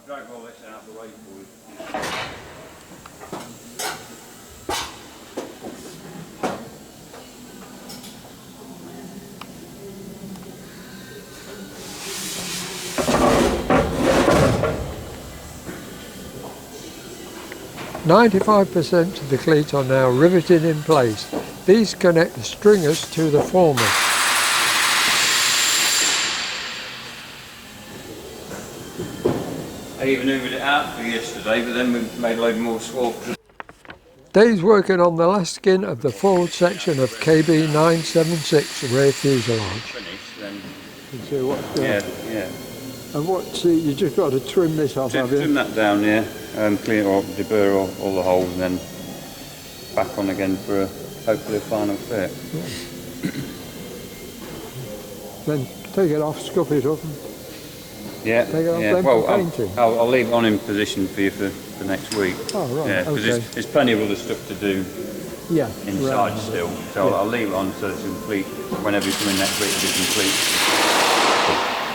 drag all this out of the way for you. 95% of the cleats are now riveted in place. These connect the stringers to the formers. I even hoovered it out for yesterday, but then we made a load more swaps. Dave's working on the last skin of the forward section of KB976 rear fuselage. Finished, then. You see what? Yeah. And what? You just got to trim this off, have you? Trim that down, yeah, and clean it up, deburr all the holes, and then back on again for hopefully a final fit. Yeah. Then take it off, scuff it up, and take it off then for painting. I'll leave it on in position for you for next week. Oh right. Yeah, because there's plenty of other stuff to do. Yeah. Inside still, so I'll leave it on so it's complete. Whenever you come in next week, it'll be complete.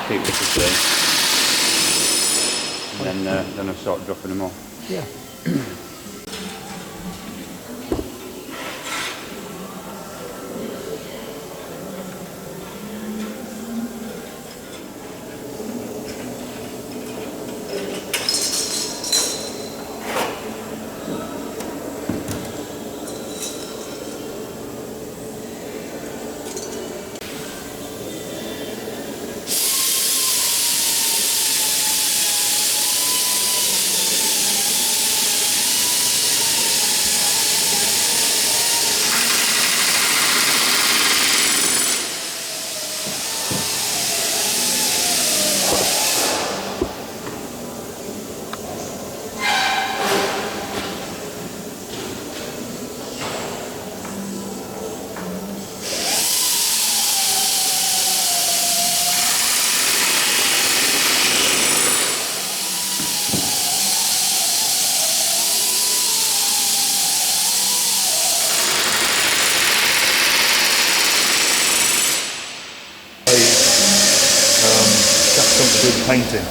Keep it to see. And then I'll start dropping them off. Yeah. Painting.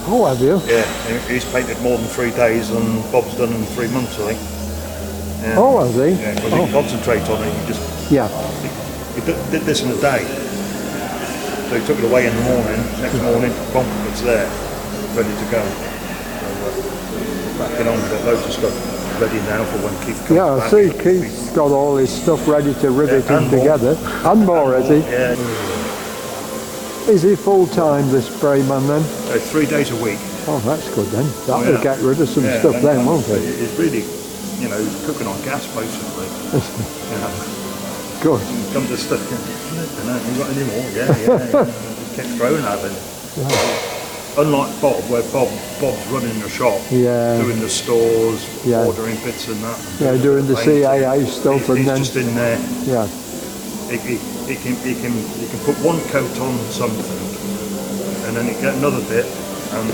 Oh, have you? Yeah, he's painted more than 3 days, and Bob's done in 3 months, I think. Yeah. Oh, has he? Yeah, because he concentrates on it. He did this in a day. So he took it away in the morning. Next morning, boom, it's there, ready to go. So, backing on, got loads of stuff ready now for when Keith comes back. I see Keith's got all his stuff ready to rivet in together. And more, has he? Yeah. Is he full-time, this spray man, then? 3 days a week. Oh, that's good then. That'll get rid of some stuff then, won't it? It's really, he's cooking on gas, basically. Good. Comes to stuff, you got any more? Yeah. Just kept throwing at it. Yeah. Unlike Bob, where Bob's running the shop, doing the stores, ordering bits and that. And doing the CAA stuff, he's just in there. Yeah. He can put one coat on something, and then he get another bit and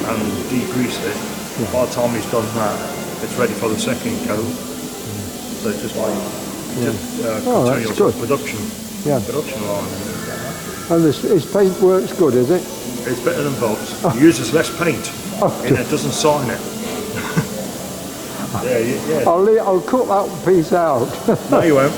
degrease it. Yeah. By the time he's done that, it's ready for the second coat. So it's just like continuous production line. And his paint works good, is it? It's better than Bob's. He uses less paint, and it doesn't sign it. Yeah. I'll cut that piece out. No, you won't.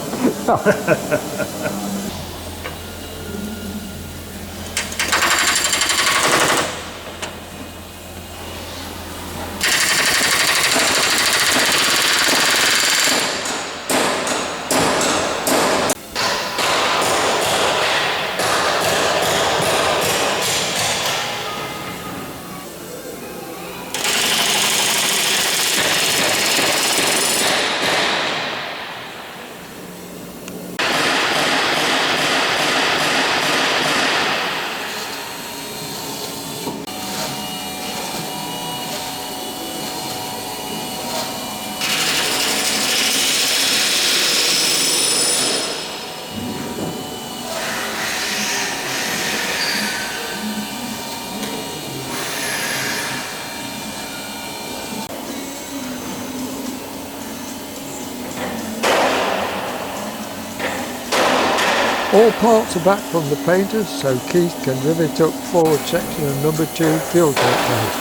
All parts are back from the painters, so Keith can rivet up forward section of number 2 fuel tank base.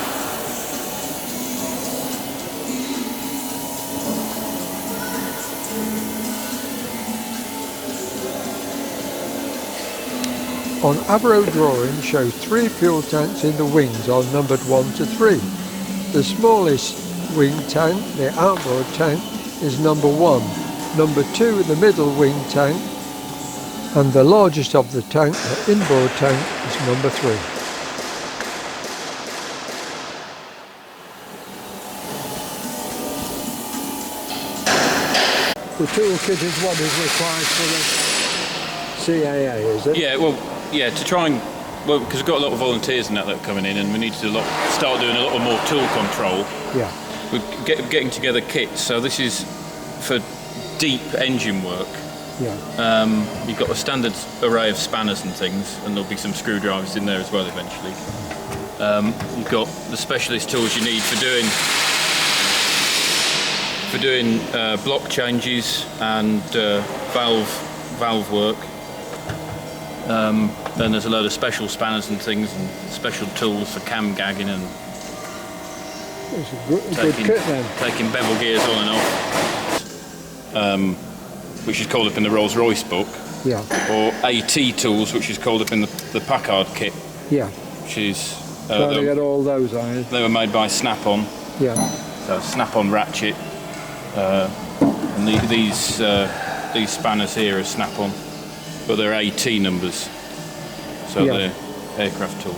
on Avro drawing shows 3 fuel tanks in the wings are numbered 1 to 3. The smallest wing tank, the outboard tank, is number 1. Number 2, the middle wing tank, and the largest of the tank, the inboard tank, is number 3. The toolkit is what is required for the CAA, is it? Yeah, well, yeah, to try and, well, because we've got a lot of volunteers and that are coming in, and we need to start doing a lot more tool control. Yeah. We're getting together kits, so this is for deep engine work. Yeah. You've got a standard array of spanners and things, and there'll be some screwdrivers in there as well eventually. You've got the specialist tools you need for doing block changes and valve work. Then there's a load of special spanners and things, and special tools for cam gagging and It's a good kit then. taking bevel gears on and off, which is called up in the Rolls-Royce book. Yeah. Or AT tools, which is called up in the Packard kit, Yeah. which is So they got all those on it. they were made by Snap-on. Yeah. So Snap-on ratchet, and these spanners here are Snap-on, but they're AT numbers, so Yeah. they're aircraft tools.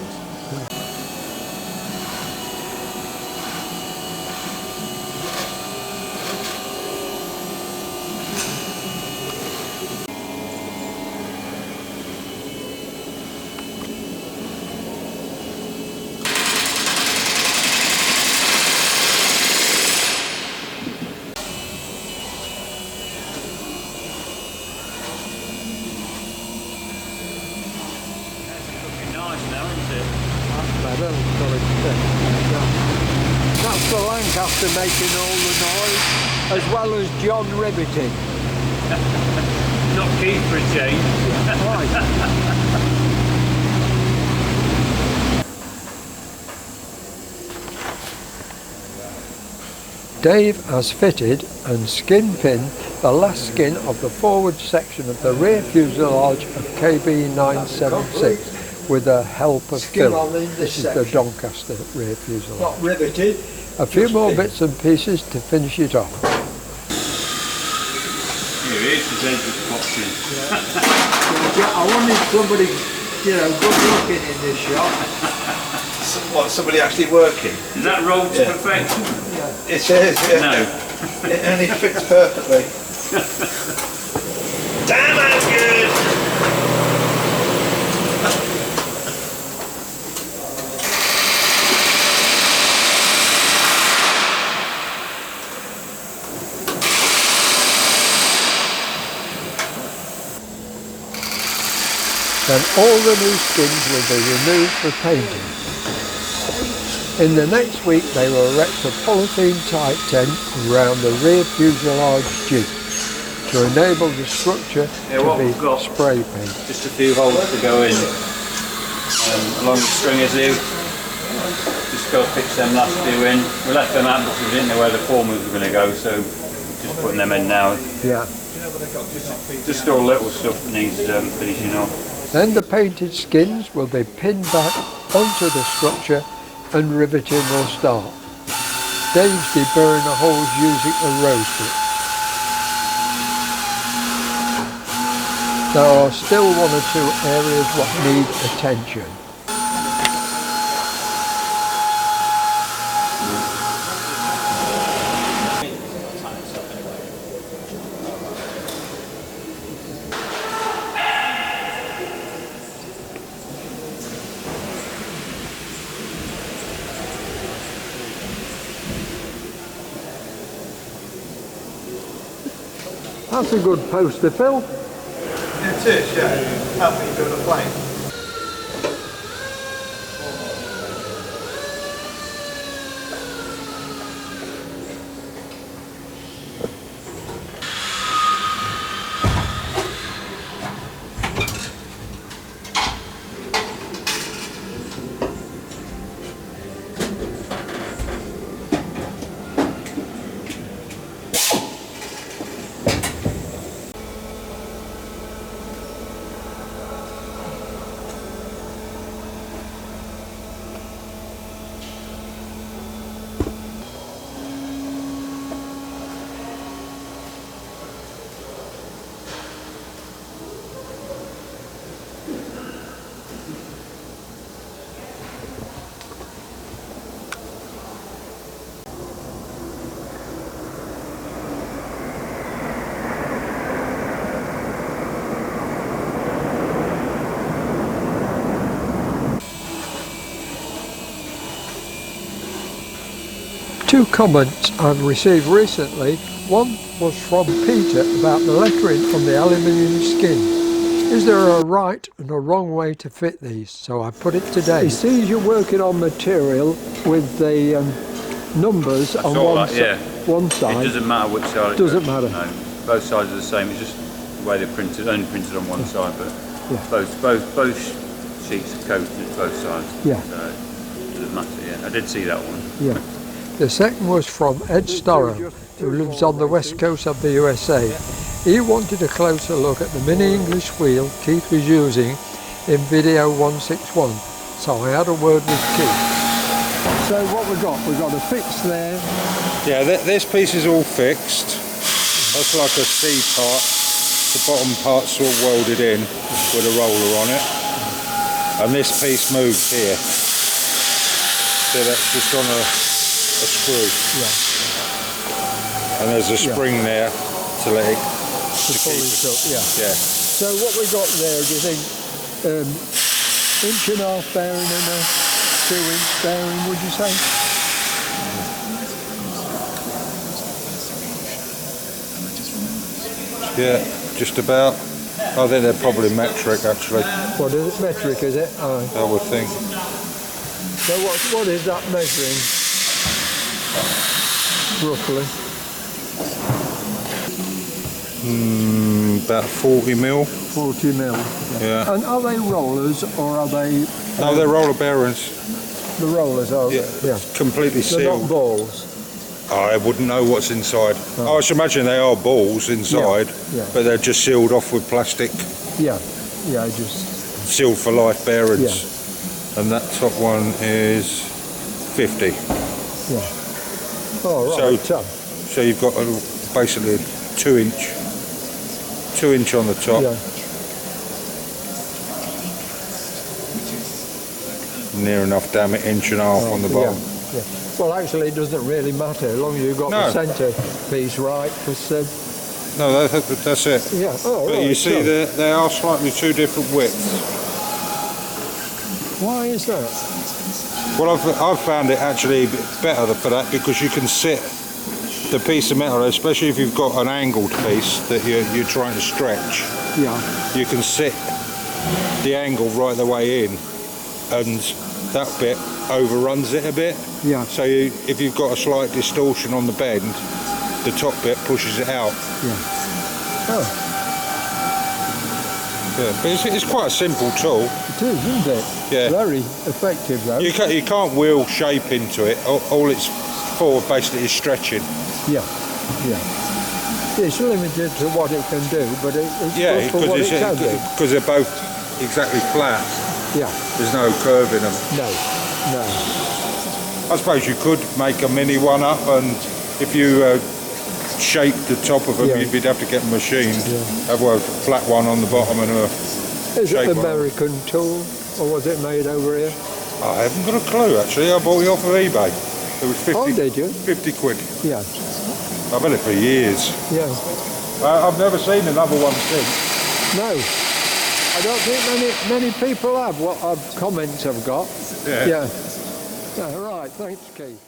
That's the Lancaster making all the noise, as well as John riveting. Not keen for a change. Right. Dave has fitted and skin pinned the last skin of the forward section of the rear fuselage of KB976 with the help of Phil. This is the Doncaster rear fuselage. Not riveted. A few more bits and pieces to finish it off. Here it is, the dangerous boxing. I wanted somebody, good looking in this shot. What, somebody actually working? Is that rolled to perfection? It is, yeah. No. And it fits perfectly. Damn, that's good! Then all the new skins will be removed for painting. In the next week they will erect a polythene type tent around the rear fuselage jeep to enable the structure to be spray painted. Just a few holes to go in along the stringers here. Just go fix them last few in. We left them out because we didn't know where the formers were going to go, so just putting them in now. Yeah. Just all little stuff that needs finishing off. Then the painted skins will be pinned back onto the structure and riveting will start. Dave's deburring the holes using a rose bit. There are still 1 or 2 areas what need attention. That's a good poster, Phil. It is, yeah. Help me build a plane. Two comments I've received recently. One was from Peter about the lettering on the aluminium skin. Is there a right and a wrong way to fit these? So I put it today. He sees you're working on material with the numbers on one side. It doesn't matter which side. Doesn't matter. No, both sides are the same. It's just the way they're printed. Only printed on one side, but both sheets are coated both sides. Yeah. So it doesn't matter. Yeah, I did see that one. Yeah. The second was from Ed Storrow, who lives on the west coast of the USA. He wanted a closer look at the mini English wheel Keith was using in video 161, so I had a word with Keith. So what we got a fix there. Yeah, this piece is all fixed. That's like a C part. The bottom part's all welded in with a roller on it. And this piece moves here. So that's just on a screw. Yeah. And there's a spring there to let it to pull it up, yeah. So what we got there, do you think, inch and a half bearing and a 2-inch bearing, would you say? Yeah, just about. I think they're probably metric actually. What is it? Metric, is it? I would think. So what is that measuring? Roughly? About 40 mil. 40 mil. Yeah. And are they rollers or are they? No, they're roller bearings. The rollers are. Yeah. Completely sealed. They're not balls. I wouldn't know what's inside. I should imagine they are balls inside, but they're just sealed off with plastic. Yeah. Yeah. Just sealed for life bearings. Yeah. And that top one is 50. Yeah. Oh right. So you've got basically a 2-inch on the top. Yeah. Near enough, damn it, inch and a half on the bottom. Yeah. Well, actually, it doesn't really matter as long as you've got the centre piece right. Because no, that's it. Yeah. Oh, but you see, they are slightly two different widths. Why is that? Well, I've found it actually better for that because you can sit the piece of metal, especially if you've got an angled piece that you're trying to stretch. Yeah. You can sit the angle right the way in, and that bit overruns it a bit. Yeah. So if you've got a slight distortion on the bend, the top bit pushes it out. Yeah. Oh. Yeah, but it's quite a simple tool. It is, isn't it? Yeah. Very effective though. You can't wheel shape into it. All it's for basically is stretching. Yeah. Yeah. It's limited to what it can do, but it's good for what it can do. Because they're both exactly flat. Yeah. There's no curve in them. No. No. I suppose you could make a mini one up, and if you shaped the top of them, you'd have to get them machined. Have a flat one on the bottom and a Is it an American tool, or was it made over here? I haven't got a clue actually. I bought it off of eBay. It was 50. Oh, did you? 50 quid. Yeah. I've had it for years. Yeah. I've never seen another one since. No. I don't think many people have what comments have got. Yeah. Yeah. Right, thanks Keith.